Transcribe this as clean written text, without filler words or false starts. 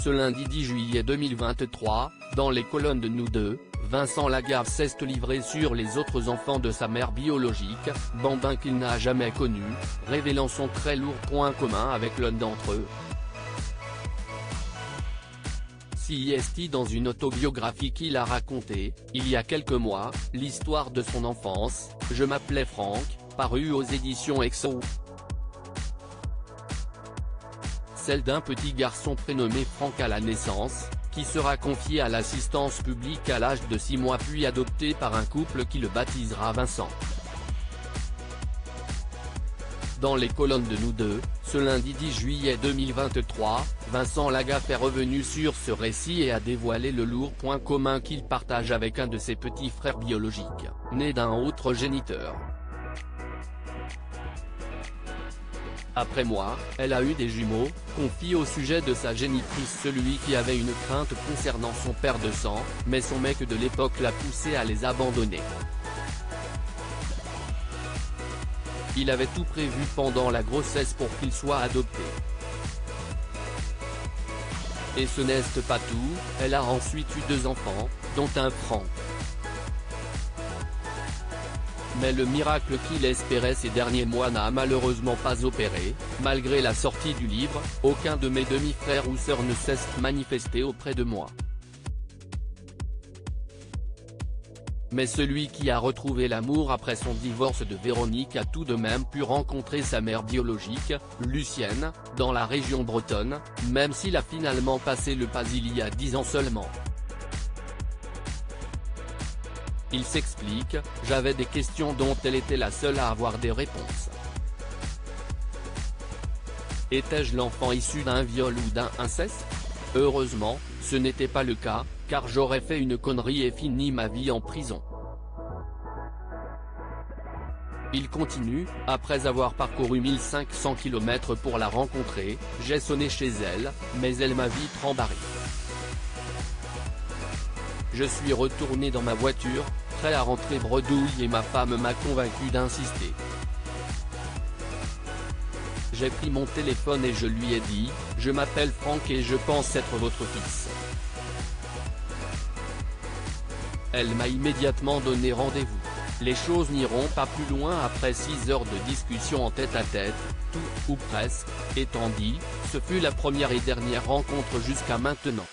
Ce lundi 10 juillet 2023, dans les colonnes de Nous Deux, Vincent Lagave s'est livré sur les autres enfants de sa mère biologique, bambins qu'il n'a jamais connus, révélant son très lourd point commun avec l'un d'entre eux. CIST dans une autobiographie qu'il a racontée, il y a quelques mois, l'histoire de son enfance, Je m'appelais Franck, parue aux éditions Exo. Celle d'un petit garçon prénommé Franck à la naissance, qui sera confié à l'assistance publique à l'âge de 6 mois puis adopté par un couple qui le baptisera Vincent. Dans les colonnes de Nous Deux, ce lundi 10 juillet 2023, Vincent Lagave est revenu sur ce récit et a dévoilé le lourd point commun qu'il partage avec un de ses petits frères biologiques, né d'un autre géniteur. Après moi, elle a eu des jumeaux, confie au sujet de sa génitrice celui qui avait une crainte concernant son père de sang, mais son mec de l'époque l'a poussé à les abandonner. Il avait tout prévu pendant la grossesse pour qu'il soit adopté. Et ce n'est pas tout, elle a ensuite eu 2 enfants, dont un Franck. Mais le miracle qu'il espérait ces derniers mois n'a malheureusement pas opéré, malgré la sortie du livre, aucun de mes demi-frères ou sœurs ne cesse de manifester auprès de moi. Mais celui qui a retrouvé l'amour après son divorce de Véronique a tout de même pu rencontrer sa mère biologique, Lucienne, dans la région bretonne, même s'il a finalement passé le pas il y a 10 ans seulement. Il s'explique, j'avais des questions dont elle était la seule à avoir des réponses. Étais-je l'enfant issu d'un viol ou d'un inceste? Heureusement, ce n'était pas le cas, car j'aurais fait une connerie et fini ma vie en prison. Il continue, après avoir parcouru 1500 km pour la rencontrer, j'ai sonné chez elle, mais elle m'a vite rembarré. Je suis retourné dans ma voiture, prêt à rentrer bredouille et ma femme m'a convaincu d'insister. J'ai pris mon téléphone et je lui ai dit, je m'appelle Franck et je pense être votre fils. Elle m'a immédiatement donné rendez-vous. Les choses n'iront pas plus loin après 6 heures de discussion en tête-à-tête, tout, ou presque, étant dit, ce fut la première et dernière rencontre jusqu'à maintenant.